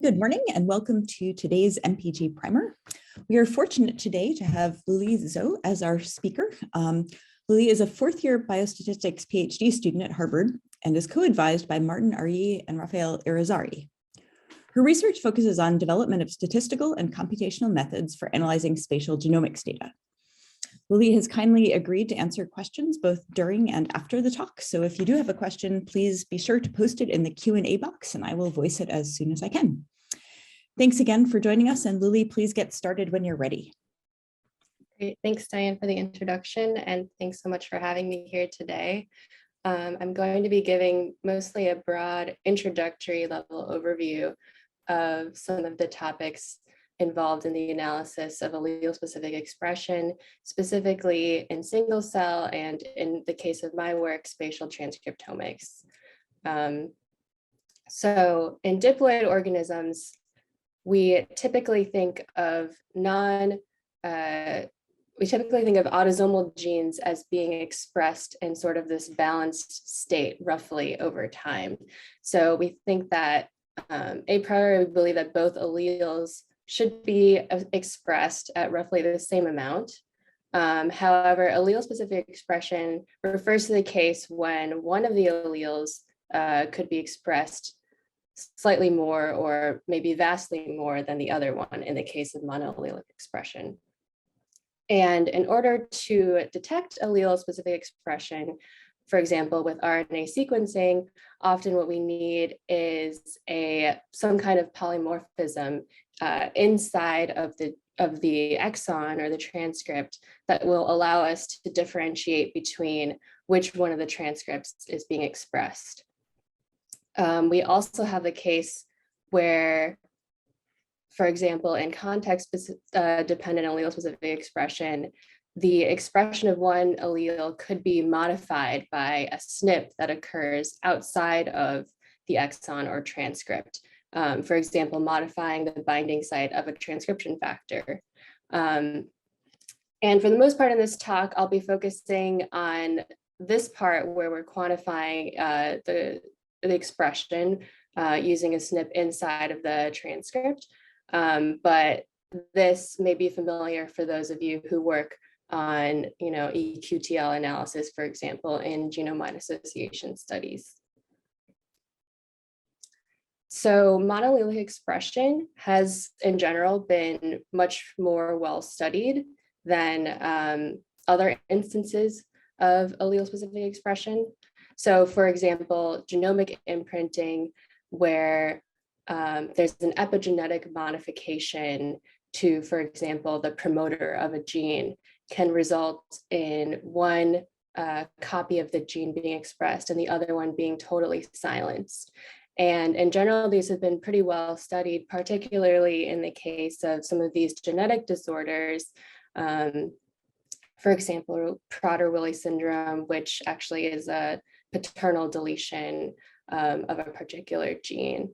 Good morning and welcome to today's MPG Primer. We are fortunate today to have Luli Zou as our speaker. Luli is a fourth-year biostatistics PhD student at Harvard and is co-advised by Martin Ari and Rafael Irizarry. Her research focuses on development of statistical and computational methods for analyzing spatial genomics data. Luli has kindly agreed to answer questions both during and after the talk. So if you do have a question, please be sure to post it in the Q&A box and I will voice it as soon as I can. Thanks again for joining us, and Luli, please get started when you're ready. Great, thanks Diane for the introduction and thanks so much for having me here today. I'm going to be giving mostly a broad introductory level overview of some of the topics involved in the analysis of allele-specific expression, specifically in single cell and in the case of my work, spatial transcriptomics. So in diploid organisms, we typically think of autosomal genes as being expressed in sort of this balanced state roughly over time. So we think that a priori, we believe that both alleles should be expressed at roughly the same amount. However, allele-specific expression refers to the case when one of the alleles could be expressed slightly more or maybe vastly more than the other one in the case of monoallelic expression. And in order to detect allele-specific expression, for example, with RNA sequencing, often what we need is some kind of polymorphism inside of the exon or the transcript that will allow us to differentiate between which one of the transcripts is being expressed. We also have the case where, for example, in context-dependent allele-specific expression, the expression of one allele could be modified by a SNP that occurs outside of the exon or transcript. For example, modifying the binding site of a transcription factor. And for the most part in this talk, I'll be focusing on this part where we're quantifying the expression using a SNP inside of the transcript. But this may be familiar for those of you who work on, eQTL analysis, for example, in genome-wide association studies. So monoallelic expression has, in general, been much more well-studied than other instances of allele-specific expression. So, for example, genomic imprinting, where there's an epigenetic modification to, for example, the promoter of a gene, can result in one copy of the gene being expressed and the other one being totally silenced. And in general, these have been pretty well studied, particularly in the case of some of these genetic disorders. For example, Prader-Willi syndrome, which actually is a paternal deletion of a particular gene.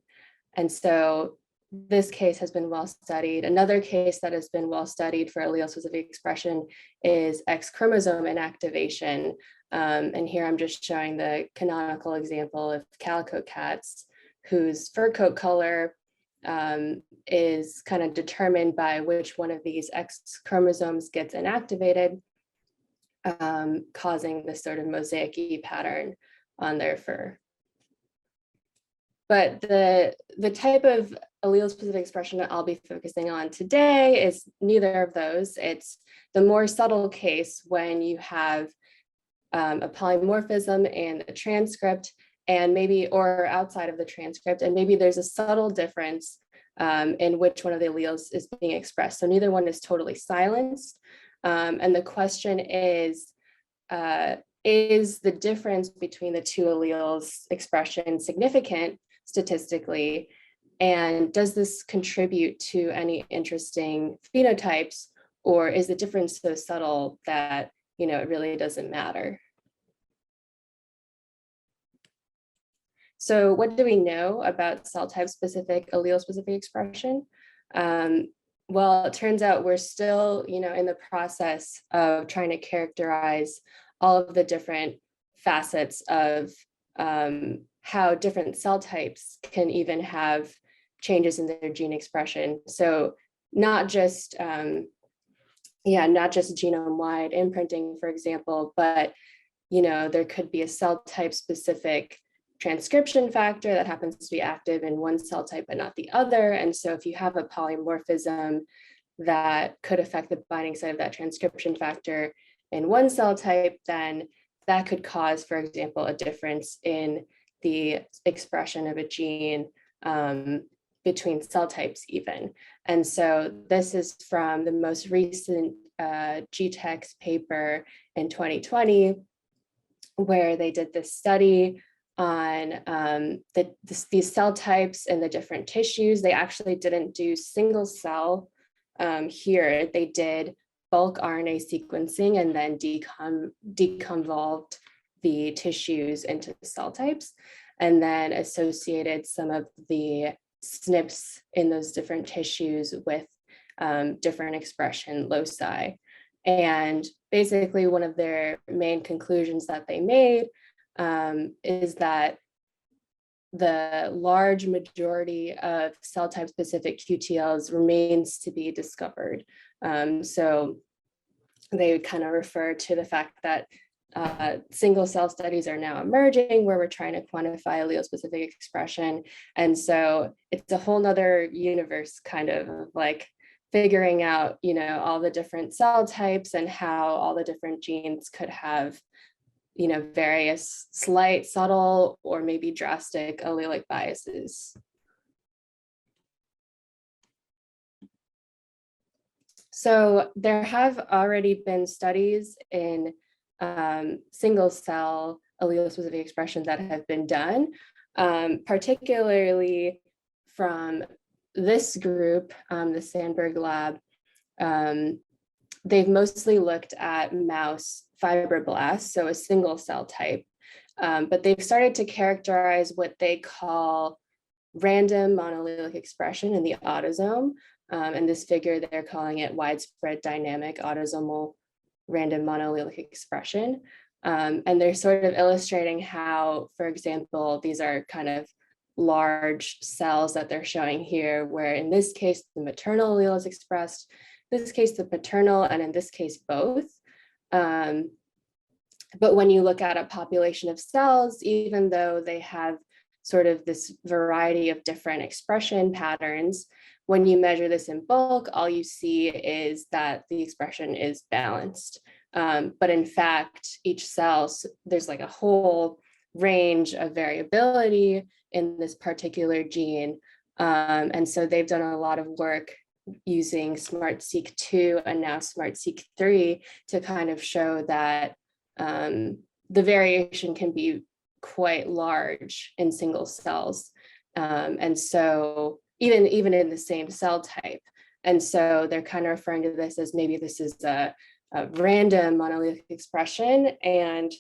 And so this case has been well studied. Another case that has been well studied for allele-specific expression is X chromosome inactivation. And here I'm just showing the canonical example of calico cats, whose fur coat color is kind of determined by which one of these X chromosomes gets inactivated, causing this sort of mosaic-y pattern on their fur. But the type of allele-specific expression that I'll be focusing on today is neither of those. It's the more subtle case when you have a polymorphism in a transcript and maybe, or outside of the transcript, and maybe there's a subtle difference in which one of the alleles is being expressed. So neither one is totally silenced. And the question is the difference between the two alleles expression significant statistically? And does this contribute to any interesting phenotypes, or is the difference so subtle that, it really doesn't matter? So what do we know about cell type specific allele-specific expression? Well, it turns out we're still, in the process of trying to characterize all of the different facets of how different cell types can even have changes in their gene expression. So not just not just genome-wide imprinting, for example, but there could be a cell type specific transcription factor that happens to be active in one cell type but not the other. And so if you have a polymorphism that could affect the binding site of that transcription factor in one cell type, then that could cause, for example, a difference in the expression of a gene between cell types even. And so this is from the most recent GTEx paper in 2020, where they did this study on these cell types and the different tissues. They actually didn't do single cell here. They did bulk RNA sequencing and then deconvolved the tissues into cell types, and then associated some of the SNPs in those different tissues with different expression loci. And basically one of their main conclusions that they made is that the large majority of cell type specific QTLs remains to be discovered. So they kind of refer to the fact that single cell studies are now emerging where we're trying to quantify allele specific expression. And so it's a whole nother universe, kind of like figuring out, all the different cell types and how all the different genes could have, various slight, subtle, or maybe drastic allelic biases. So there have already been studies in single cell allele specific expression that have been done, particularly from this group, the Sandberg lab. They've mostly looked at mouse fibroblasts, so a single cell type, but they've started to characterize what they call random monoallelic expression in the autosome. In this figure, they're calling it widespread dynamic autosomal random monoallelic expression. And they're sort of illustrating how, for example, these are kind of large cells that they're showing here, where in this case, the maternal allele is expressed, in this case, the paternal, and in this case, both. But when you look at a population of cells, even though they have sort of this variety of different expression patterns, when you measure this in bulk, all you see is that the expression is balanced. But in fact, each cell, there's like a whole range of variability in this particular gene. And so they've done a lot of work using SmartSeq2 and now SmartSeq3 to kind of show that the variation can be quite large in single cells. And so even in the same cell type. And so they're kind of referring to this as maybe this is a random monoallelic expression. And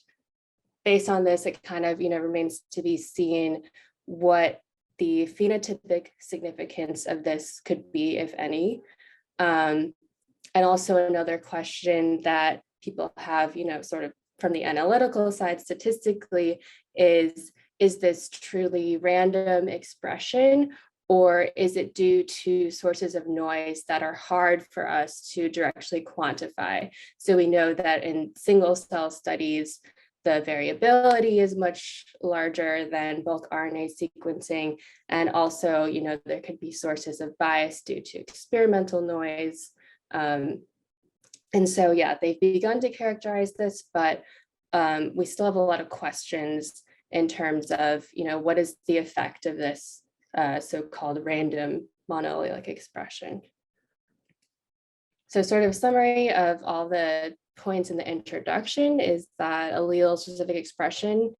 based on this, it kind of remains to be seen what the phenotypic significance of this could be, if any. And also another question that people have, sort of from the analytical side statistically, is this truly random expression, or is it due to sources of noise that are hard for us to directly quantify? So we know that in single cell studies, the variability is much larger than bulk RNA sequencing. And also, there could be sources of bias due to experimental noise. And so, yeah, they've begun to characterize this, but we still have a lot of questions in terms of, what is the effect of this so-called random monoallelic expression. So sort of summary of all the points in the introduction is that allele-specific expression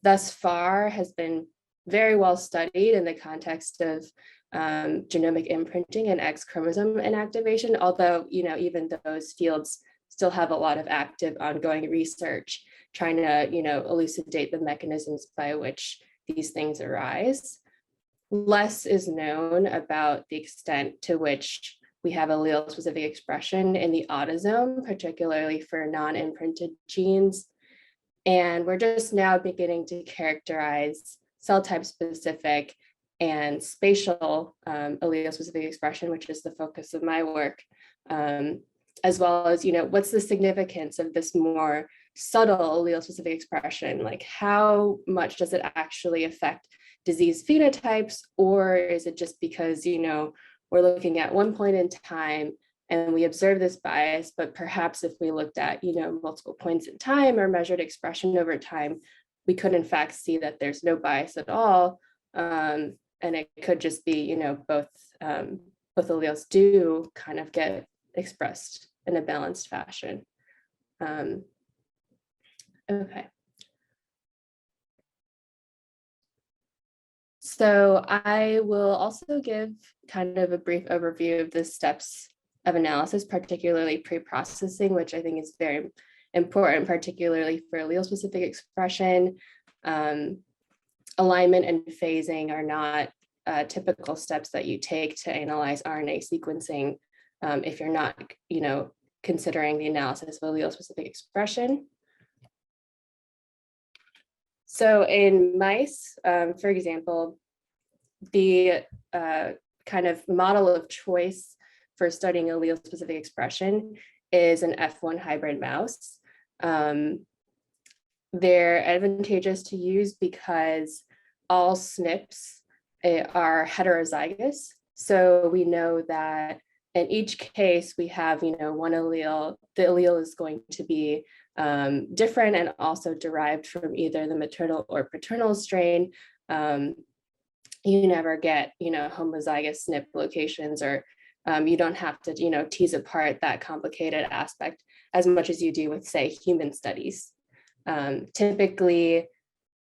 thus far has been very well studied in the context of genomic imprinting and X chromosome inactivation, although even those fields still have a lot of active ongoing research trying to elucidate the mechanisms by which these things arise. Less is known about the extent to which we have allele-specific expression in the autosome, particularly for non-imprinted genes. And we're just now beginning to characterize cell type specific and spatial allele-specific expression, which is the focus of my work, as well as, what's the significance of this more subtle allele-specific expression? Like, how much does it actually affect disease phenotypes, or is it just because, we're looking at one point in time and we observe this bias, but perhaps if we looked at, multiple points in time or measured expression over time, we could in fact see that there's no bias at all. And it could just be, both alleles do kind of get expressed in a balanced fashion. Okay. So I will also give kind of a brief overview of the steps of analysis, particularly pre-processing, which I think is very important, particularly for allele-specific expression. Alignment and phasing are not typical steps that you take to analyze RNA sequencing if you're not, considering the analysis of allele-specific expression. So in mice, for example, the kind of model of choice for studying allele-specific expression is an F1 hybrid mouse. They're advantageous to use because all SNPs are heterozygous. So we know that in each case we have, one allele, the allele is going to be different and also derived from either the maternal or paternal strain. You never get, homozygous SNP locations, or you don't have to, tease apart that complicated aspect as much as you do with, say, human studies. Typically,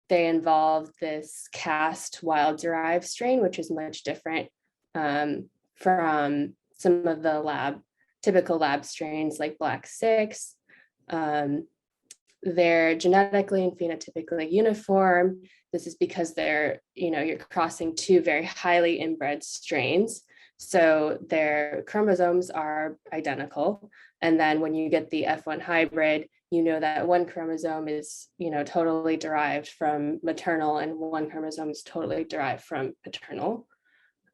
they involve this cast wild-derived strain, which is much different from some of the typical lab strains like Black 6. They're genetically and phenotypically uniform. This is because they're, you're crossing two very highly inbred strains. So their chromosomes are identical. And then when you get the F1 hybrid, that one chromosome is, totally derived from maternal and one chromosome is totally derived from paternal.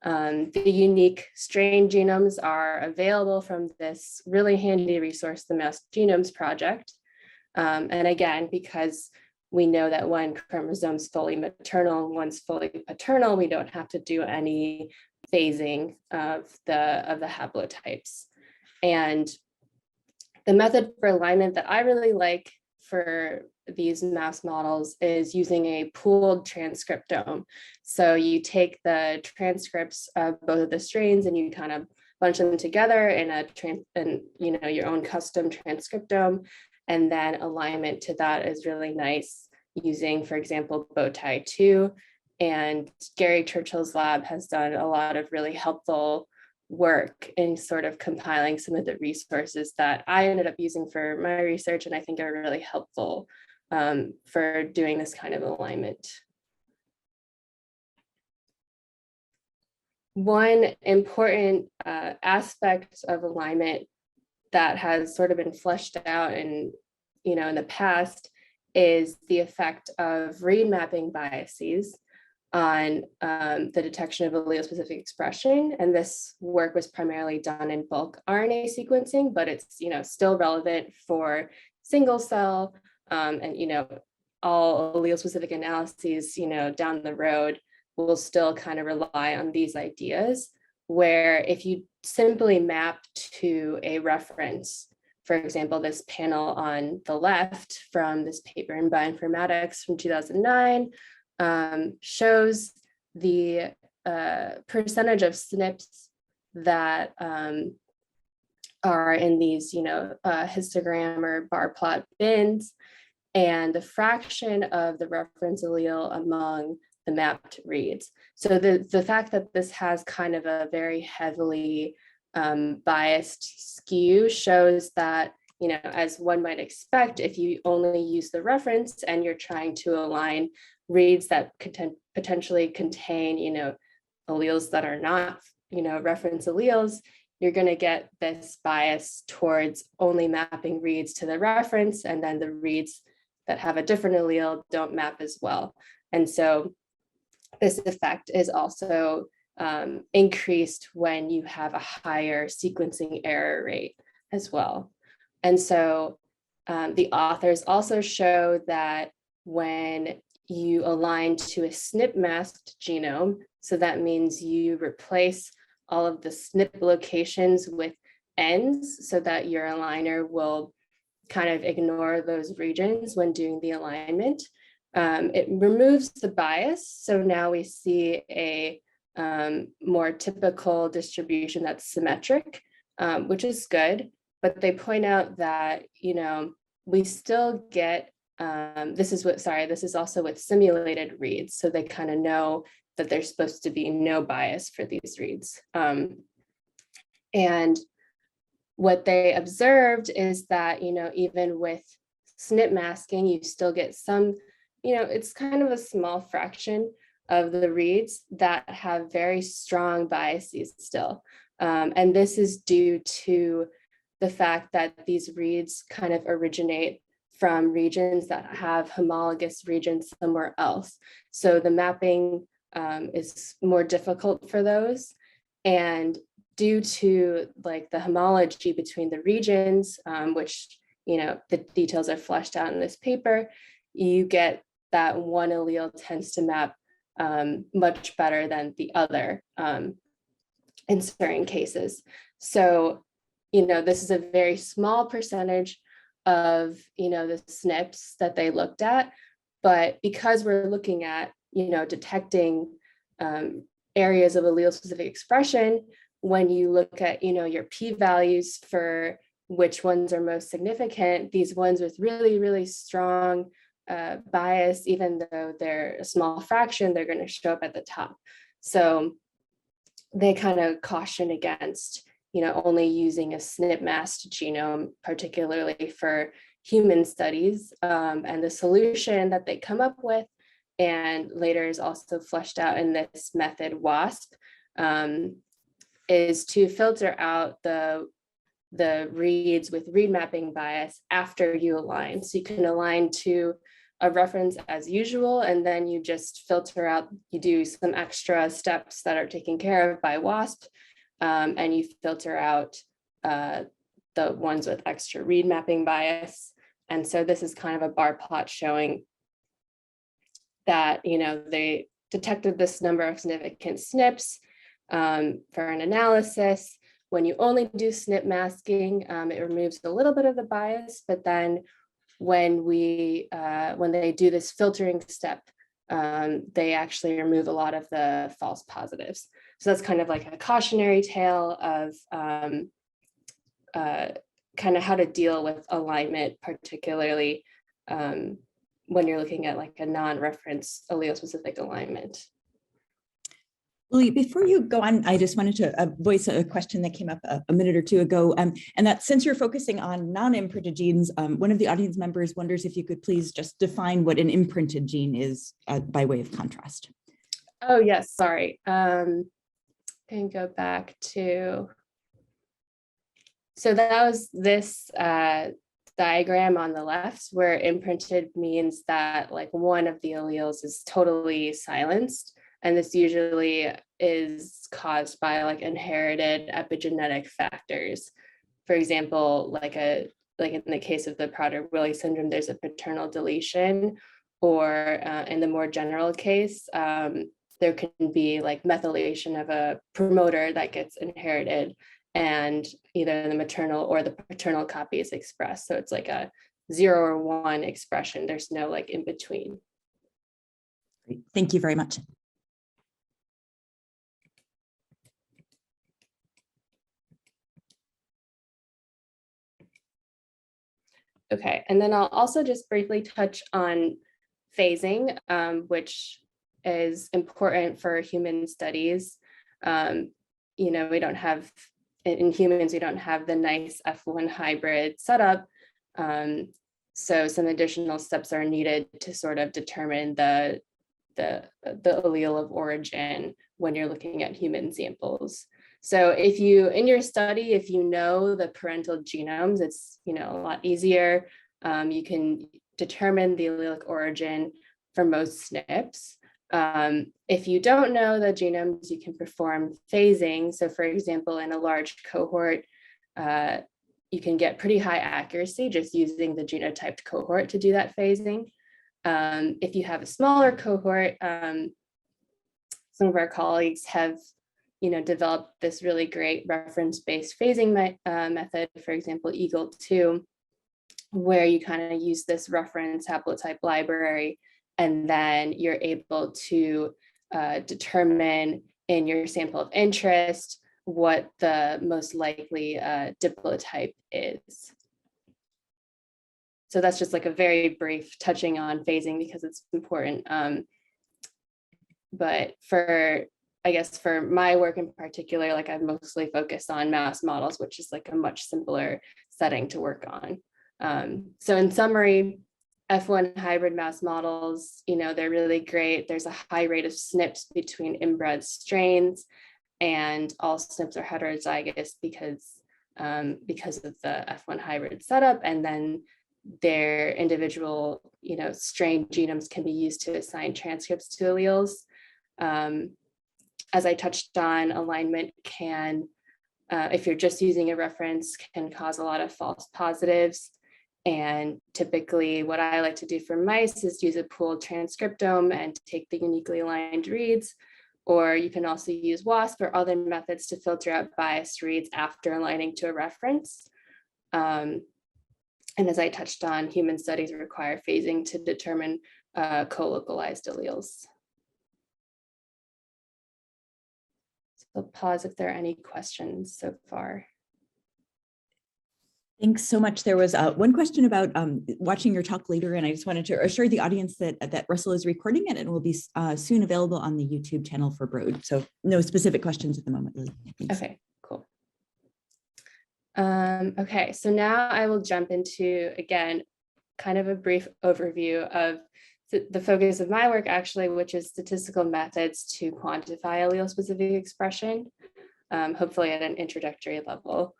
The unique strain genomes are available from this really handy resource, the Mouse Genomes Project. And again, because we know that one chromosome is fully maternal and one's fully paternal, we don't have to do any phasing of the haplotypes. And the method for alignment that I really like for these mouse models is using a pooled transcriptome. So you take the transcripts of both of the strains and you kind of bunch them together in your own custom transcriptome. And then alignment to that is really nice using, for example, Bowtie 2. And Gary Churchill's lab has done a lot of really helpful work in sort of compiling some of the resources that I ended up using for my research, and I think are really helpful for doing this kind of alignment. One important aspect of alignment that has sort of been fleshed out in the past is the effect of read mapping biases on the detection of allele-specific expression. And this work was primarily done in bulk RNA sequencing, but it's still relevant for single cell and all allele-specific analyses down the road will still kind of rely on these ideas, where if you simply map to a reference, for example, this panel on the left from this paper in Bioinformatics from 2009, shows the percentage of SNPs that are in these, histogram or bar plot bins, and the fraction of the reference allele among the mapped reads. So the fact that this has kind of a very heavily biased skew shows that, as one might expect, if you only use the reference and you're trying to align reads that potentially contain, alleles that are not, reference alleles, you're going to get this bias towards only mapping reads to the reference, and then the reads that have a different allele don't map as well. And so this effect is also increased when you have a higher sequencing error rate as well. And so the authors also show that when you align to a SNP masked genome, so that means you replace all of the SNP locations with ends so that your aligner will kind of ignore those regions when doing the alignment. It removes the bias. So now we see a more typical distribution that's symmetric, which is good. But they point out that, we still get, this is also with simulated reads. So they kind of know that there's supposed to be no bias for these reads. And what they observed is that, even with SNP masking, you still get some, it's kind of a small fraction of the reads that have very strong biases still. And this is due to the fact that these reads kind of originate from regions that have homologous regions somewhere else. So the mapping is more difficult for those. And due to like the homology between the regions, which, the details are fleshed out in this paper, you get that one allele tends to map much better than the other in certain cases. So, this is a very small percentage of, the SNPs that they looked at, but because we're looking at, detecting areas of allele-specific expression, when you look at, your p-values for which ones are most significant, these ones with really, really strong bias, even though they're a small fraction, they're going to show up at the top. So they kind of caution against, only using a SNP masked genome, particularly for human studies. And the solution that they come up with, and later is also fleshed out in this method WASP, is to filter out the reads with read mapping bias after you align. So you can align to a reference as usual, and then you just filter out, you do some extra steps that are taken care of by WASP, and you filter out the ones with extra read mapping bias. And so this is kind of a bar plot showing that, they detected this number of significant SNPs for an analysis. When you only do SNP masking, it removes a little bit of the bias, but then when they do this filtering step, they actually remove a lot of the false positives. So that's kind of like a cautionary tale of kind of how to deal with alignment, particularly when you're looking at like a non-reference allele-specific alignment. Luli, before you go on, I just wanted to voice a question that came up a minute or two ago, and that since you're focusing on non-imprinted genes, one of the audience members wonders if you could please just define what an imprinted gene is by way of contrast. Oh, yes, sorry. And go back to, so that was this diagram on the left, where imprinted means that like one of the alleles is totally silenced. And this usually is caused by like inherited epigenetic factors. For example, like in the case of the Prader-Willi syndrome, there's a paternal deletion, or in the more general case, there can be like methylation of a promoter that gets inherited, and either the maternal or the paternal copy is expressed. So it's like a 0 or 1 expression. There's no like in between. Great. Thank you very much. Okay, and then I'll also just briefly touch on phasing, which is important for human studies. We don't have, in humans, we don't have the nice F1 hybrid setup. So some additional steps are needed to sort of determine the allele of origin when you're looking at human samples. So if you, in your study, if you know the parental genomes, it's, a lot easier. You can determine the allelic origin for most SNPs. If you don't know the genomes, you can perform phasing. So for example, in a large cohort, you can get pretty high accuracy just using the genotyped cohort to do that phasing. If you have a smaller cohort, some of our colleagues have developed this really great reference-based phasing method, for example, Eagle2, where you kind of use this reference haplotype library, and then you're able to determine in your sample of interest what the most likely diplotype is. So that's just like a very brief touching on phasing because it's important. But I guess for my work in particular, like I've mostly focused on mouse models, which is like a much simpler setting to work on. So in summary, F1 hybrid mouse models, they're really great. There's a high rate of SNPs between inbred strains, and all SNPs are heterozygous because of the F1 hybrid setup, and then their individual, strain genomes can be used to assign transcripts to alleles. As I touched on, alignment can, if you're just using a reference, can cause a lot of false positives. And typically what I like to do for mice is use a pooled transcriptome and take the uniquely aligned reads, or you can also use WASP or other methods to filter out biased reads after aligning to a reference. And as I touched on, human studies require phasing to determine co-localized alleles. So I'll pause if there are any questions so far. Thanks so much. There was one question about watching your talk later, and I just wanted to assure the audience that Russell is recording it and will be soon available on the YouTube channel for Broad. So no specific questions at the moment, Lily. Thanks. Okay, cool. Okay, so now I will jump into, again, kind of a brief overview of the focus of my work, actually, which is statistical methods to quantify allele-specific expression, hopefully at an introductory level.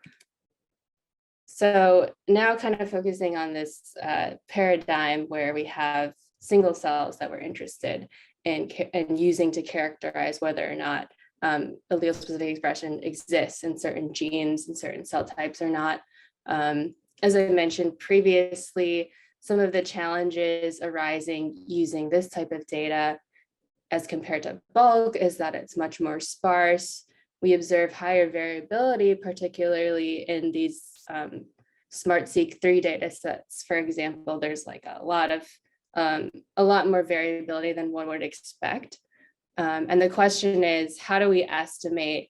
So now kind of focusing on this paradigm where we have single cells that we're interested in using to characterize whether or not allele-specific expression exists in certain genes and certain cell types or not. As I mentioned previously, some of the challenges arising using this type of data as compared to bulk is that it's much more sparse. We observe higher variability, particularly in these SmartSeq 3 data sets. For example, there's like a lot more variability than one would expect. And the question is, how do we estimate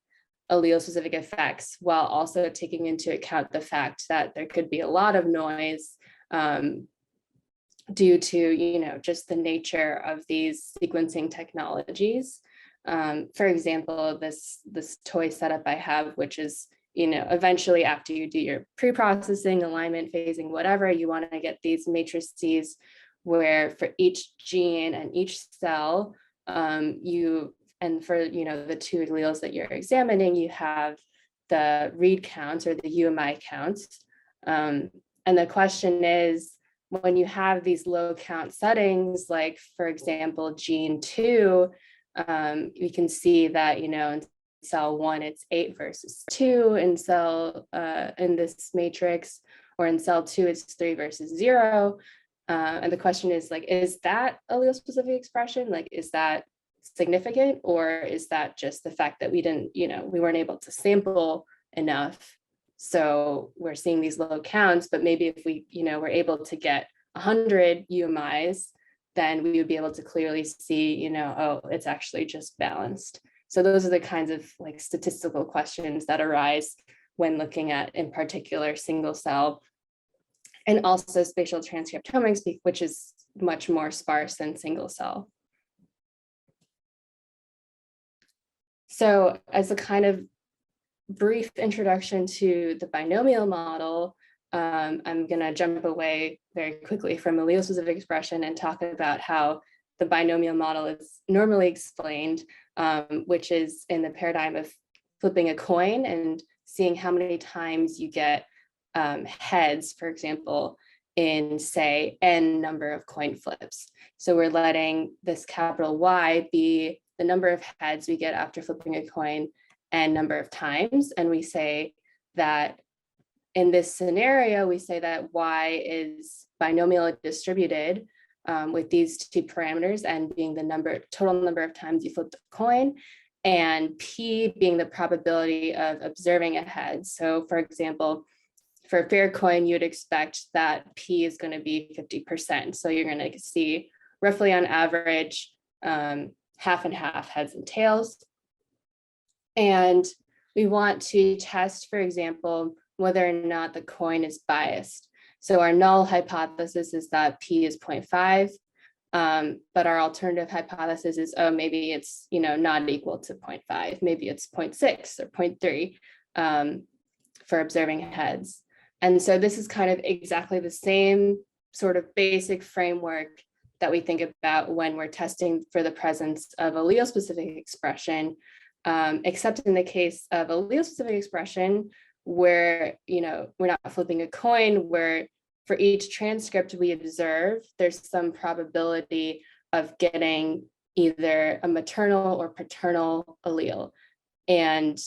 allele-specific effects while also taking into account the fact that there could be a lot of noise due to, just the nature of these sequencing technologies. For example, this toy setup I have, which is, eventually after you do your pre-processing, alignment, phasing, whatever, you want to get these matrices where for each gene and each cell, and for the two alleles that you're examining, you have the read counts or the UMI counts. And the question is, when you have these low count settings, like for example, gene 2, we can see that in cell 1 it's 8 versus 2 in in this matrix, or in cell 2 it's 3 versus 0. And the question is, like, is that allele-specific expression? Like, is that significant, or is that just the fact that we didn't, we weren't able to sample enough? So we're seeing these low counts, but maybe if we, were able to get 100 UMIs, then we would be able to clearly see, oh, it's actually just balanced. So those are the kinds of like statistical questions that arise when looking at, in particular, single cell, and also spatial transcriptomics, which is much more sparse than single cell. So as a kind of brief introduction to the binomial model, I'm going to jump away very quickly from allele-specific expression and talk about how the binomial model is normally explained, which is in the paradigm of flipping a coin and seeing how many times you get heads, for example, in, say, n number of coin flips. So we're letting this capital Y be the number of heads we get after flipping a coin n number of times. And we say that in this scenario, we say that Y is binomially distributed with these two parameters, n being the total number of times you flip the coin, and P being the probability of observing a head. So for example, for a fair coin, you'd expect that P is going to be 50%. So you're going to see roughly on average, half and half, heads and tails. And we want to test, for example, whether or not the coin is biased. So our null hypothesis is that P is 0.5, but our alternative hypothesis is, oh, maybe it's not equal to 0.5, maybe it's 0.6 or 0.3 for observing heads. And so this is kind of exactly the same sort of basic framework that we think about when we're testing for the presence of allele-specific expression, except in the case of allele-specific expression, where we're not flipping a coin, where for each transcript we observe, there's some probability of getting either a maternal or paternal allele. And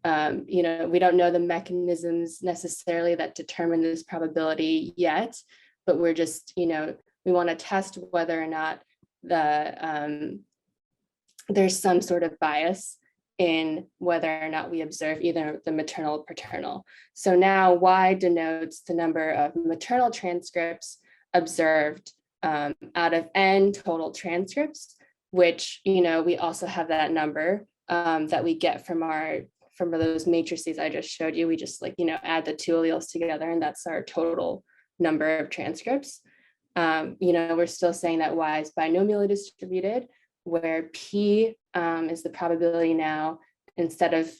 we don't know the mechanisms necessarily that determine this probability yet, but we're just, we want to test whether or not there's some sort of bias in whether or not we observe either the maternal or paternal. So now Y denotes the number of maternal transcripts observed out of n total transcripts, which, we also have that number that we get from those matrices I just showed you. We just add the two alleles together, and that's our total number of transcripts. We're still saying that Y is binomially distributed, where P is the probability now, instead of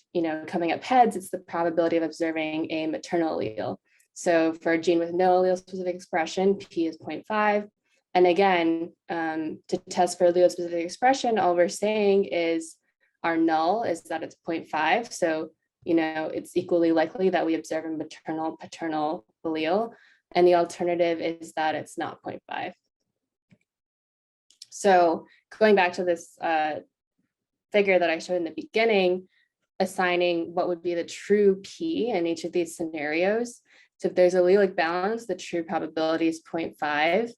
coming up heads, it's the probability of observing a maternal allele. So for a gene with no allele-specific expression, P is 0.5. And again, to test for allele-specific expression, all we're saying is our null is that it's 0.5. So it's equally likely that we observe a maternal paternal allele, and the alternative is that it's not 0.5. So going back to this figure that I showed in the beginning, assigning what would be the true P in each of these scenarios. So if there's allelic balance, the true probability is 0.5.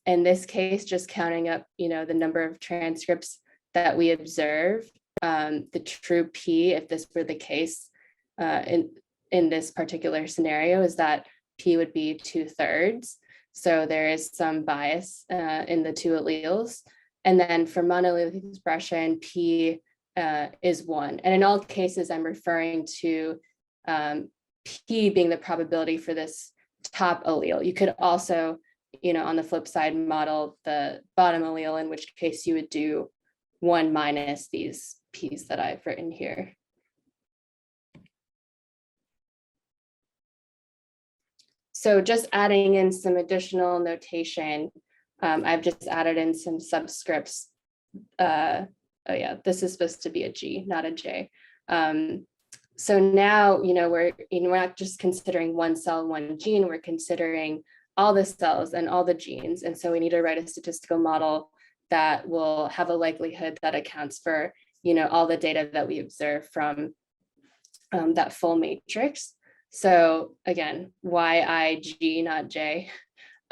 In this case, just counting up, the number of transcripts that we observe, the true P, if this were the case in this particular scenario, is that P would be 2/3. So there is some bias in the two alleles. And then for monoallelic expression, P is 1. And in all cases, I'm referring to P being the probability for this top allele. You could also, on the flip side, model the bottom allele, in which case you would do 1 minus these P's that I've written here. So just adding in some additional notation, I've just added in some subscripts. Oh yeah, this is supposed to be a G, not a J. So now, we're not just considering one cell, one gene, we're considering all the cells and all the genes. And so we need to write a statistical model that will have a likelihood that accounts for, all the data that we observe from that full matrix. So again, YIG, not J,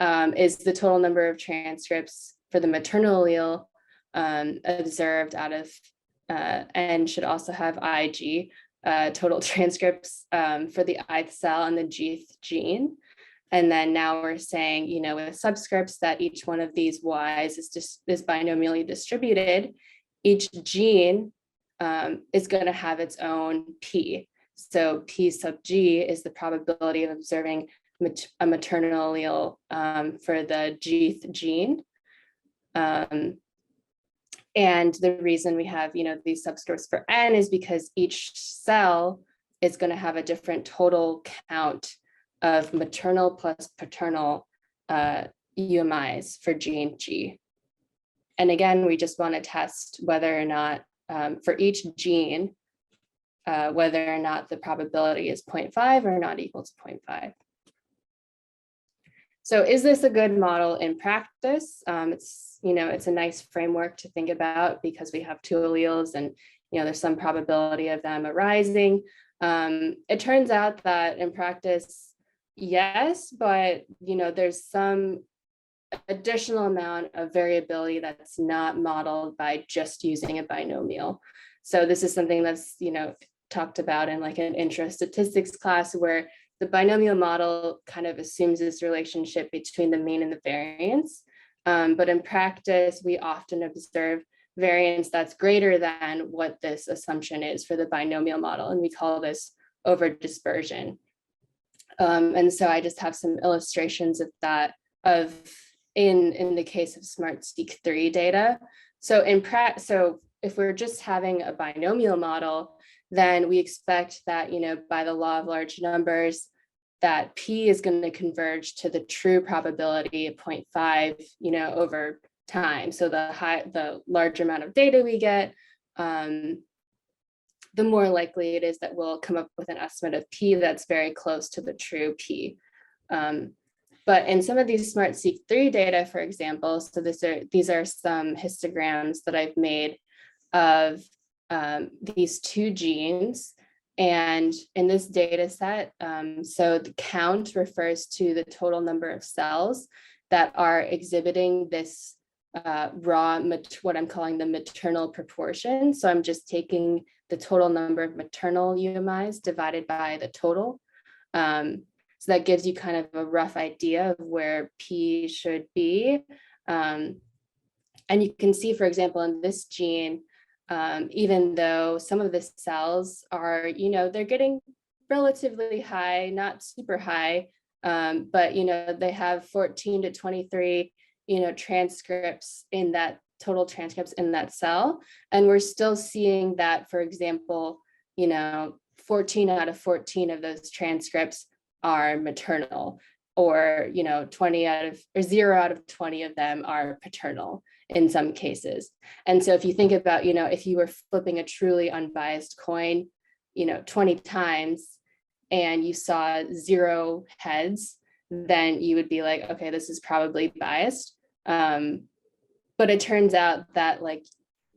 is the total number of transcripts for the maternal allele observed out of, N should also have IG, total transcripts for the ith cell and the gth gene. And then now we're saying, with subscripts, that each one of these Ys is binomially distributed. Each gene is going to have its own P. So P sub G is the probability of observing a maternal allele for the gth gene. And the reason we have, these subscripts for N is because each cell is going to have a different total count of maternal plus paternal UMIs for gene G. And again, we just want to test whether or not for each gene, whether or not the probability is 0.5 or not equal to 0.5. So is this a good model in practice? It's a nice framework to think about because we have two alleles and there's some probability of them arising. It turns out that in practice, yes, but there's some additional amount of variability that's not modeled by just using a binomial. So this is something that's talked about in like an intro statistics class, where the binomial model kind of assumes this relationship between the mean and the variance. But in practice, we often observe variance that's greater than what this assumption is for the binomial model. And we call this over dispersion. And so I just have some illustrations of that in the case of SmartSeq 3 data. So if we're just having a binomial model, then we expect that, by the law of large numbers, that P is going to converge to the true probability of 0.5, over time. So the larger amount of data we get, the more likely it is that we'll come up with an estimate of P that's very close to the true P. But in some of these SmartSeq 3 data, for example, so these are some histograms that I've made of these two genes. And in this data set, so the count refers to the total number of cells that are exhibiting this what I'm calling the maternal proportion. So I'm just taking the total number of maternal UMIs divided by the total. So that gives you kind of a rough idea of where P should be. And you can see, for example, in this gene, even though some of the cells are, they're getting relatively high, not super high, but, they have 14 to 23, transcripts in that total transcripts in that cell. And we're still seeing that, for example, 14 out of 14 of those transcripts are maternal, or 0 out of 20 of them are paternal in some cases. And so if you think about, if you were flipping a truly unbiased coin, 20 times and you saw 0 heads, then you would be like, okay, this is probably biased. But it turns out that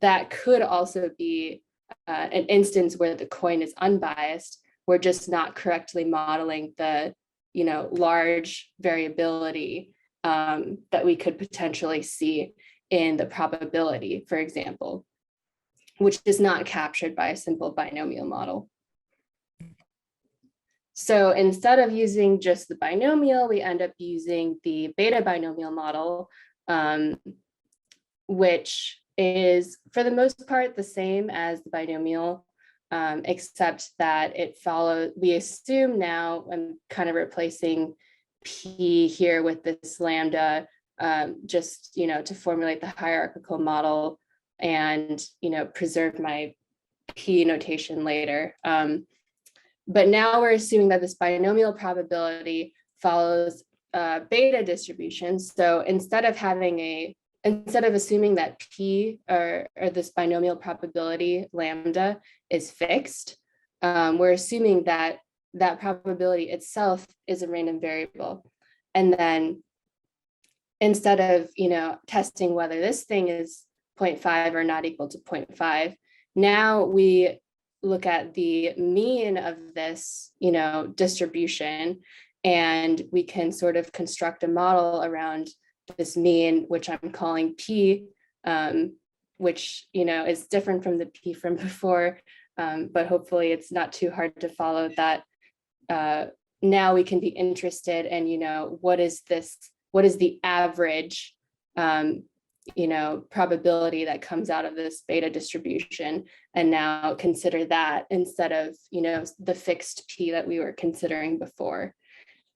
that could also be an instance where the coin is unbiased. We're just not correctly modeling the, large variability that we could potentially see in the probability, for example, which is not captured by a simple binomial model. So instead of using just the binomial, we end up using the beta binomial model, which is for the most part the same as the binomial, except that we assume now, I'm kind of replacing P here with this lambda, just, to formulate the hierarchical model and, preserve my P notation later. But now we're assuming that this binomial probability follows beta distribution. So instead of assuming that P or this binomial probability lambda is fixed, we're assuming that that probability itself is a random variable. And then instead of, testing whether this thing is 0.5 or not equal to 0.5, now we look at the mean of this, distribution, and we can sort of construct a model around this mean, which I'm calling P, which, is different from the P from before, but hopefully it's not too hard to follow that. Now we can be interested in, what is the average, probability that comes out of this beta distribution, and now consider that instead of, the fixed P that we were considering before.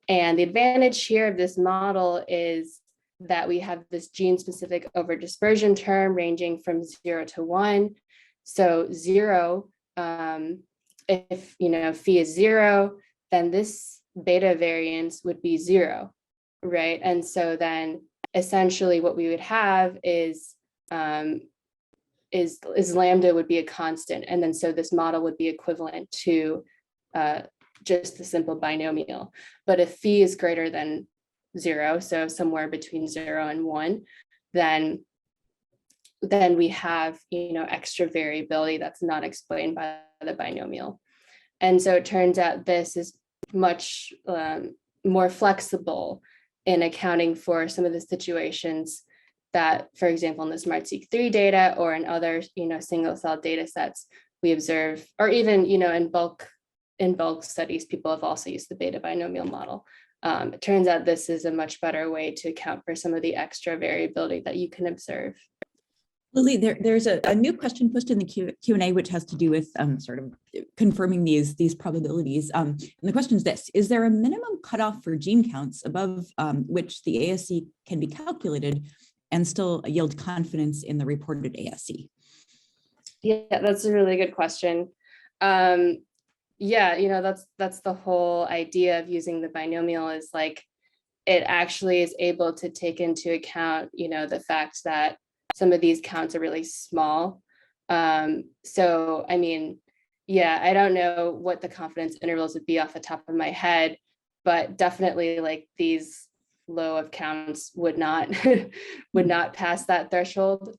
And the advantage here of this model is that we have this gene-specific over-dispersion term ranging from 0 to 1. So 0, if phi is 0, then this beta variance would be 0, right? And so then essentially what we would have is lambda would be a constant, and then so this model would be equivalent to just the simple binomial. But if phi is greater than 0, so somewhere between 0 and 1, then we have, extra variability that's not explained by the binomial. And so it turns out this is much more flexible in accounting for some of the situations that, for example, in the SmartSeq3 data or in other, single cell data sets we observe, or even, in bulk studies, people have also used the beta binomial model. It turns out this is a much better way to account for some of the extra variability that you can observe. Luli, there's a new question posted in the Q&A, which has to do with sort of confirming these probabilities. And the question is this: is there a minimum cutoff for gene counts above which the ASC can be calculated and still yield confidence in the reported ASC? Yeah, that's a really good question. Yeah, that's the whole idea of using the binomial, is like it actually is able to take into account, the fact that some of these counts are really small. So, I mean, yeah, I don't know what the confidence intervals would be off the top of my head, but definitely like these low of counts would not would not pass that threshold.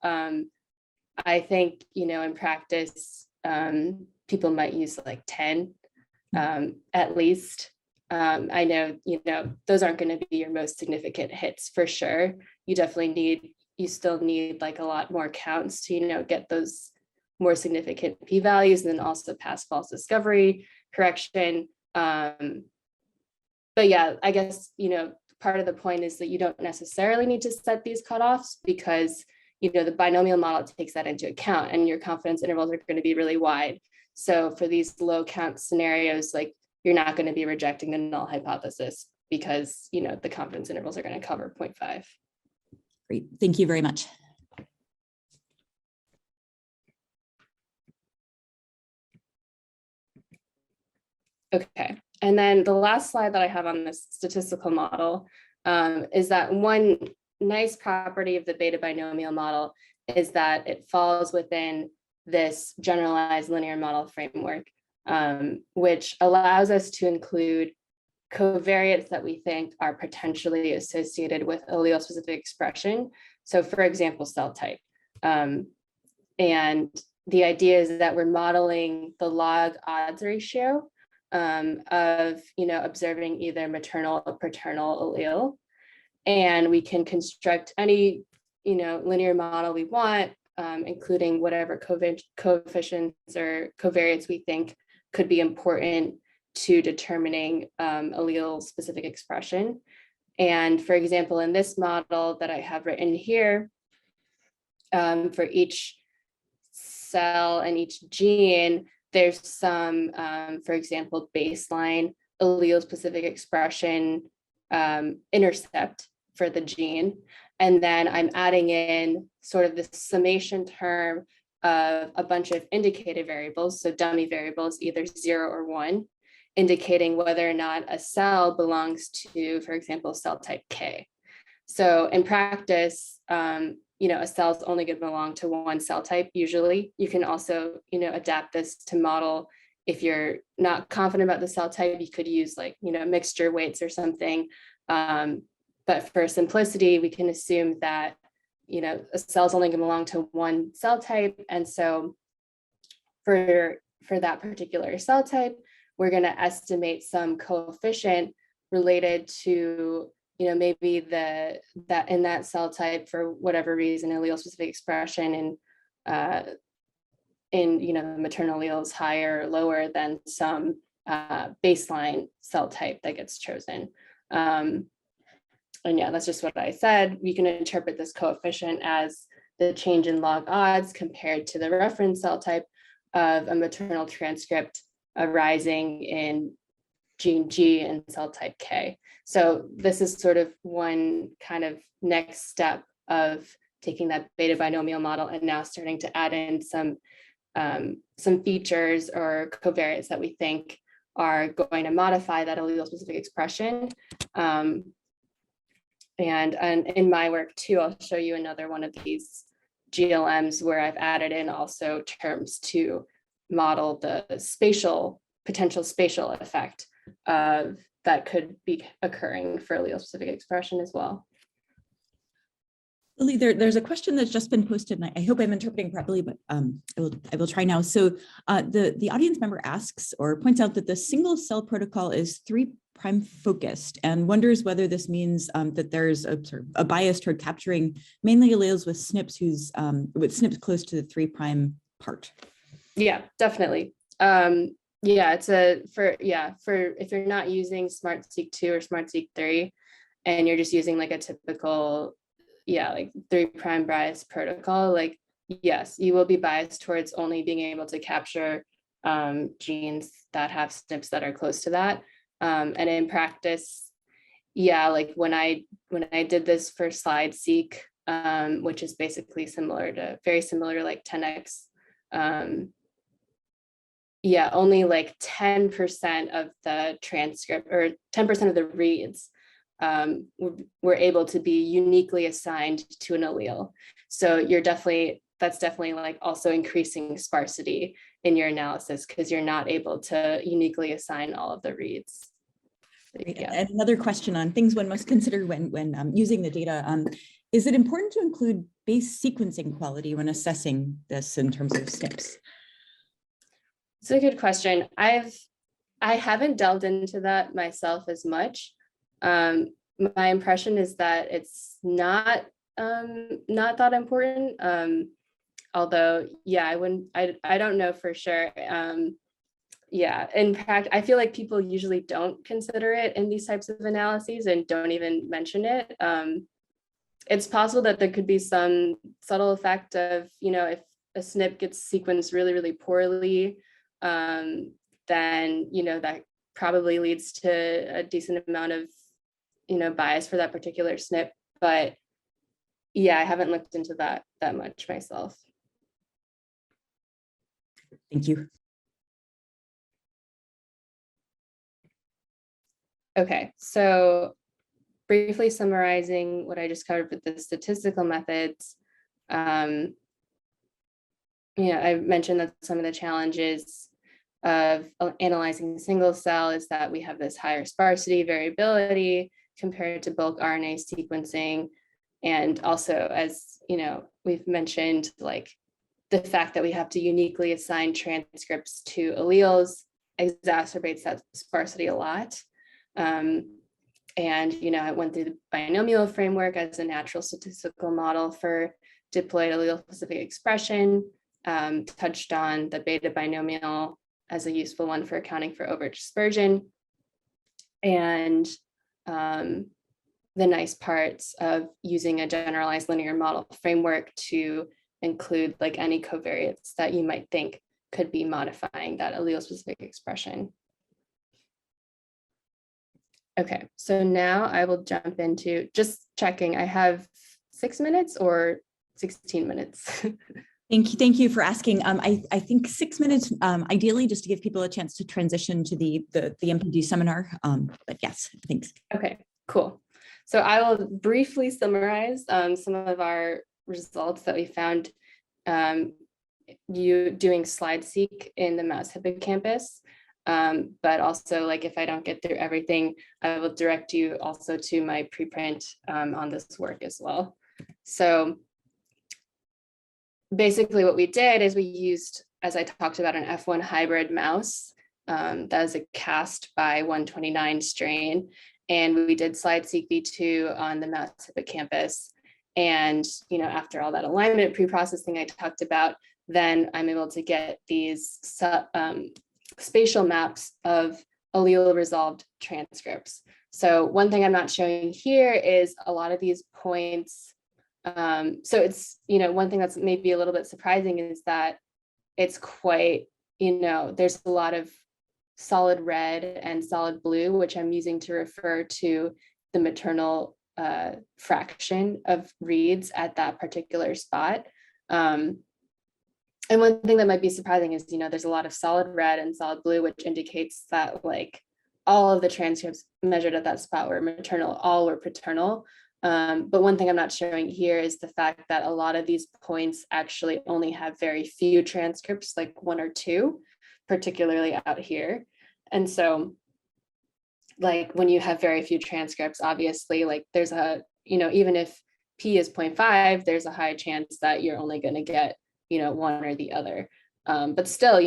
I think, in practice, people might use like 10 at least. I know, those aren't going to be your most significant hits for sure. You still need like a lot more counts to, get those more significant p-values, and then also pass false discovery correction. But yeah, I guess, part of the point is that you don't necessarily need to set these cutoffs, because, the binomial model takes that into account, and your confidence intervals are going to be really wide. So for these low count scenarios, like you're not going to be rejecting the null hypothesis, because, the confidence intervals are going to cover 0.5. Great, thank you very much. Okay, and then the last slide that I have on this statistical model is that one nice property of the beta binomial model is that it falls within this generalized linear model framework, which allows us to include covariates that we think are potentially associated with allele-specific expression. So for example, cell type. And the idea is that we're modeling the log odds ratio of, observing either maternal or paternal allele. And we can construct any, linear model we want, including whatever coefficients or covariates we think could be important to determining allele-specific expression. And for example, in this model that I have written here, for each cell and each gene, there's some, for example, baseline allele-specific expression intercept for the gene. And then I'm adding in sort of this summation term of a bunch of indicated variables, so dummy variables, either 0 or 1, indicating whether or not a cell belongs to, for example, cell type K. So in practice, a cell is only going to belong to one cell type usually. You can also, adapt this to model. If you're not confident about the cell type, you could use like, mixture weights or something. But for simplicity, we can assume that, a cell is only going to belong to one cell type. And so for that particular cell type, we're going to estimate some coefficient related to, maybe that in that cell type, for whatever reason, allele-specific expression and the maternal allele is higher or lower than some baseline cell type that gets chosen. And yeah, that's just what I said. We can interpret this coefficient as the change in log odds compared to the reference cell type of a maternal transcript arising in gene G and cell type K. So this is sort of one kind of next step of taking that beta binomial model and now starting to add in some features or covariates that we think are going to modify that allele-specific expression. And in my work too, I'll show you another one of these GLMs where I've added in also terms to model the potential spatial effect of that could be occurring for allele-specific expression as well. Lily, there's a question that's just been posted, and I hope I'm interpreting properly, but I will try now. So the audience member asks or points out that the single cell protocol is 3' focused and wonders whether this means that there's a sort of a bias toward capturing mainly alleles with SNPs with SNPs close to the 3' part. Yeah, definitely. Yeah, it's for if you're not using SmartSeq2 or SmartSeq3 and you're just using like a typical like 3' bias protocol, like yes, you will be biased towards only being able to capture genes that have SNPs that are close to that. And in practice, like when I did this for SlideSeq, which is basically very similar to like 10x, only like 10% of the transcript or 10% of the reads were able to be uniquely assigned to an allele. So that's definitely like also increasing sparsity in your analysis because you're not able to uniquely assign all of the reads. Yeah. And another question on things one must consider when using the data. Is it important to include base sequencing quality when assessing this in terms of SNPs? It's a good question. I haven't delved into that myself as much. My impression is that it's not that important. Although, I don't know for sure. In fact, I feel like people usually don't consider it in these types of analyses and don't even mention it. It's possible that there could be some subtle effect of, if a SNP gets sequenced really, really poorly, then, that probably leads to a decent amount of, bias for that particular SNP. But I haven't looked into that much myself. Thank you. Okay, so briefly summarizing what I just covered with the statistical methods, I mentioned that some of the challenges of analyzing single cell is that we have this higher sparsity variability compared to bulk RNA sequencing. And also, as we've mentioned, like the fact that we have to uniquely assign transcripts to alleles exacerbates that sparsity a lot. And, I went through the binomial framework as a natural statistical model for diploid allele-specific expression, touched on the beta binomial as a useful one for accounting for overdispersion, and the nice parts of using a generalized linear model framework to include like any covariates that you might think could be modifying that allele-specific expression. Okay, so now I will jump into just checking. I have 6 minutes or 16 minutes. Thank you for asking. I think 6 minutes, ideally, just to give people a chance to transition to the MPG seminar. But yes, thanks. Okay, cool. So I will briefly summarize some of our results that we found you doing SlideSeq in the mouse hippocampus. But also, like, if I don't get through everything, I will direct you also to my preprint on this work as well. So basically what we did is we used, as I talked about, an F1 hybrid mouse that is a cast by 129 strain. And we did SlideSeq v2 on the mouse hippocampus. And, after all that alignment pre-processing I talked about, then I'm able to get these spatial maps of allele-resolved transcripts. So one thing I'm not showing here is a lot of these points. So it's, one thing that's maybe a little bit surprising is that it's quite, there's a lot of solid red and solid blue, which I'm using to refer to the maternal fraction of reads at that particular spot. And one thing that might be surprising is, there's a lot of solid red and solid blue, which indicates that like all of the transcripts measured at that spot were maternal, all were paternal. But one thing I'm not showing here is the fact that a lot of these points actually only have very few transcripts, like 1 or 2, particularly out here. And so like when you have very few transcripts, obviously, like there's a, even if P is 0.5, there's a high chance that you're only going to get, one or the other. But still,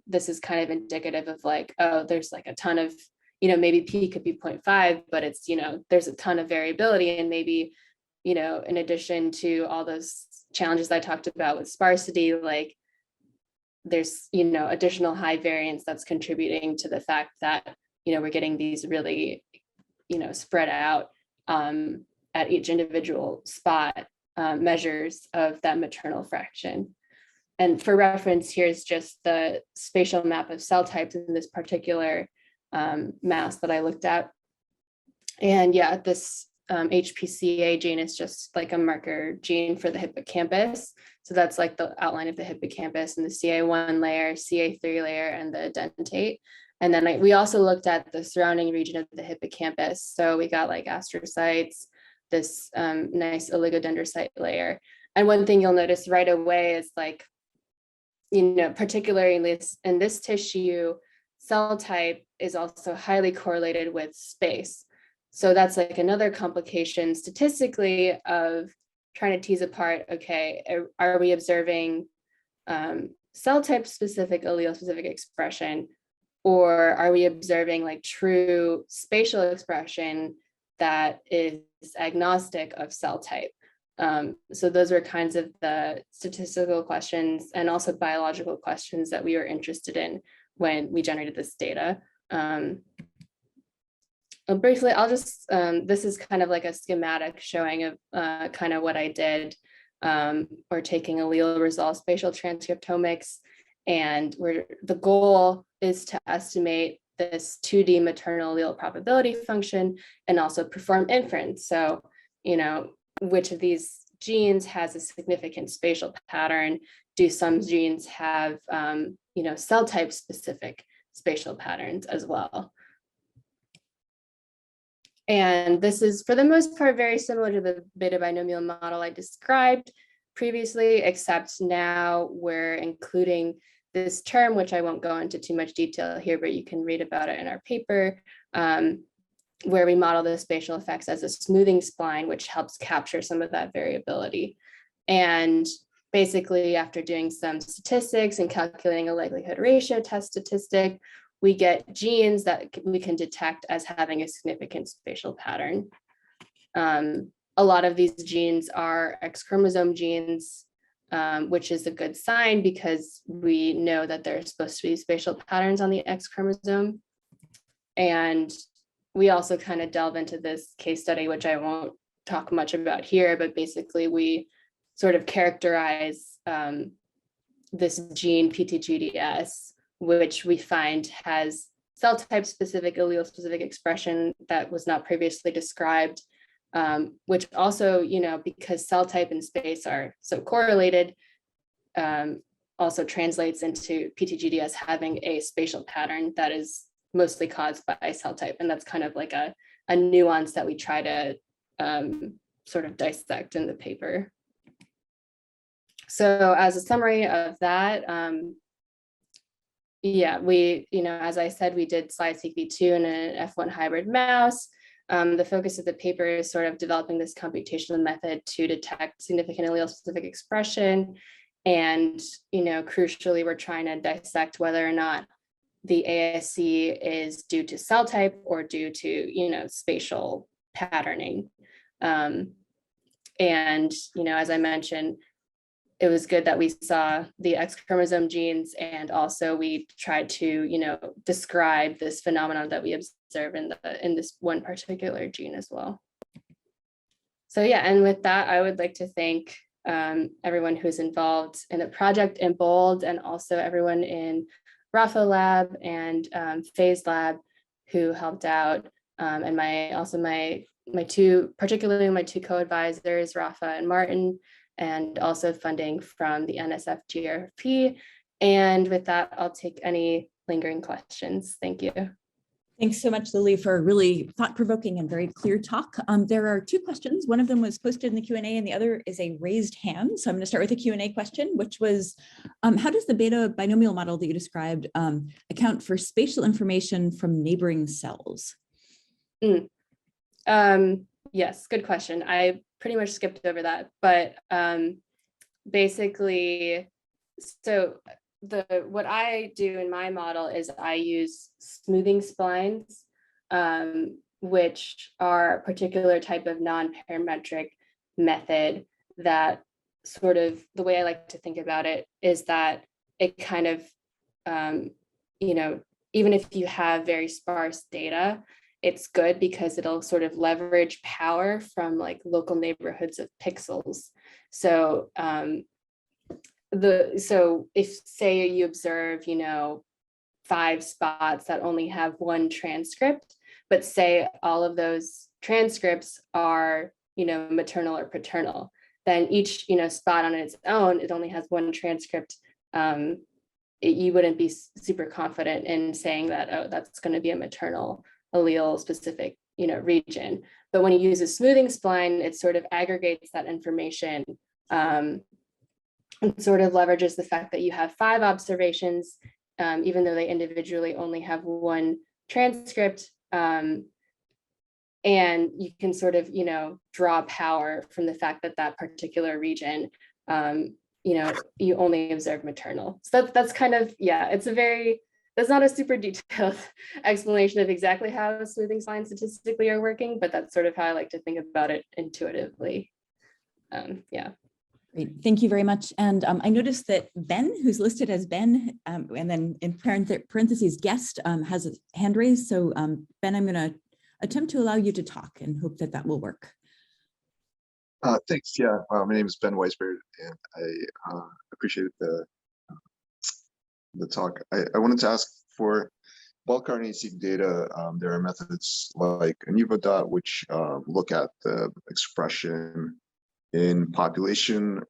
this is kind of indicative of like, oh, there's like a ton of, maybe P could be 0.5, but it's, there's a ton of variability. And maybe, in addition to all those challenges I talked about with sparsity, like there's, additional high variance that's contributing to the fact that, we're getting these really, spread out at each individual spot measures of that maternal fraction. And for reference, here's just the spatial map of cell types in this particular mouse that I looked at. And yeah, this HPCA gene is just like a marker gene for the hippocampus. So that's like the outline of the hippocampus and the CA1 layer, CA3 layer, and the dentate. And then we also looked at the surrounding region of the hippocampus. So we got like astrocytes, this nice oligodendrocyte layer. And one thing you'll notice right away is like, particularly in this tissue, cell type is also highly correlated with space. So that's like another complication statistically of trying to tease apart, okay, are we observing cell type specific, allele specific expression, or are we observing like true spatial expression that is agnostic of cell type? So those were kinds of the statistical questions and also biological questions that we were interested in when we generated this data. Briefly, I'll just, this is kind of like a schematic showing of kind of what I did. We're taking allele-resolved spatial transcriptomics, and the goal is to estimate this 2D maternal allele probability function and also perform inference. So, which of these genes has a significant spatial pattern? Do some genes have, cell type specific spatial patterns as well? And this is, for the most part, very similar to the beta binomial model I described previously, except now we're including this term, which I won't go into too much detail here, but you can read about it in our paper, where we model the spatial effects as a smoothing spline, which helps capture some of that variability. And basically, after doing some statistics and calculating a likelihood ratio test statistic, we get genes that we can detect as having a significant spatial pattern. A lot of these genes are X chromosome genes, which is a good sign because we know that there are supposed to be spatial patterns on the X chromosome. And we also kind of delve into this case study, which I won't talk much about here, but basically we sort of characterize this gene PTGDS, which we find has cell type specific, allele specific expression that was not previously described, which also, because cell type and space are so correlated, also translates into PTGDS having a spatial pattern that is mostly caused by cell type. And that's kind of like a nuance that we try to sort of dissect in the paper. So as a summary of that, yeah, we, as I said, we did slide seq2 in an F1 hybrid mouse. The focus of the paper is sort of developing this computational method to detect significant allele specific expression. And, crucially, we're trying to dissect whether or not the ASC is due to cell type or due to, spatial patterning. And, as I mentioned, it was good that we saw the X chromosome genes, and also we tried to, describe this phenomenon that we observe in this one particular gene as well. So yeah, and with that, I would like to thank everyone who's involved in the project in BOLD, and also everyone in Rafa Lab and Phase Lab who helped out, and my two co-advisors, Rafa and Martin, and also funding from the NSF GRFP. And with that, I'll take any lingering questions. Thank you. Thanks so much, Luli, for a really thought-provoking and very clear talk. There are two questions. One of them was posted in the Q&A and the other is a raised hand. So I'm going to start with a Q&A question, which was, how does the beta binomial model that you described account for spatial information from neighboring cells? Yes, good question. I pretty much skipped over that, but basically, so what I do in my model is I use smoothing splines, which are a particular type of non-parametric method that sort of, the way I like to think about it is that it kind of, even if you have very sparse data, it's good because it'll sort of leverage power from like local neighborhoods of pixels. So if say you observe, 5 spots that only have 1 transcript, but say all of those transcripts are, maternal or paternal, then each, spot on its own, it only has 1 transcript. You wouldn't be super confident in saying that, oh, that's going to be a maternal allele specific, region. But when you use a smoothing spline, it sort of aggregates that information and sort of leverages the fact that you have 5 observations, even though they individually only have 1 transcript. And you can sort of, draw power from the fact that that particular region, you only observe maternal. So that's kind of, that's not a super detailed explanation of exactly how smoothing splines statistically are working, but that's sort of how I like to think about it intuitively. Great, thank you very much. And I noticed that Ben, who's listed as Ben, and then in parentheses guest, has a hand raised. So Ben, I'm going to attempt to allow you to talk and hope that that will work. Thanks. Yeah, my name is Ben Weisberg, and I appreciate the talk. I wanted to ask, for bulk RNA-seq data, there are methods like ANIVA.dot, which look at the expression in population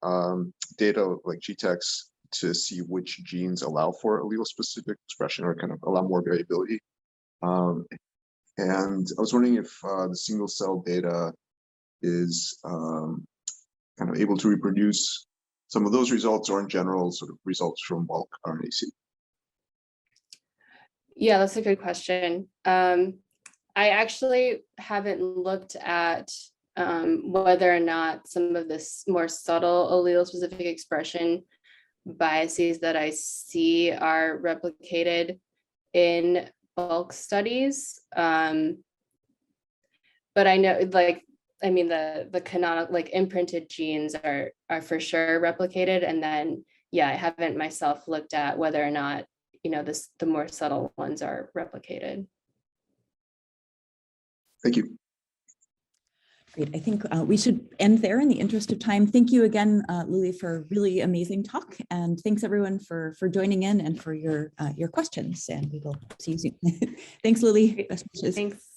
data like GTEx to see which genes allow for allele-specific expression or kind of allow more variability. And I was wondering if the single cell data is kind of able to reproduce some of those results, or in general sort of results from bulk RNA-seq. Yeah, that's a good question. I actually haven't looked at whether or not some of this more subtle allele-specific expression biases that I see are replicated in bulk studies. But I know, the canonical, imprinted genes are for sure replicated. And then, I haven't myself looked at whether or not, the more subtle ones are replicated. Thank you. Great. I think we should end there in the interest of time. Thank you again, Luli, for a really amazing talk. And thanks everyone for joining in and for your questions. And we will see you soon. Thanks, Luli. Best wishes. Thanks.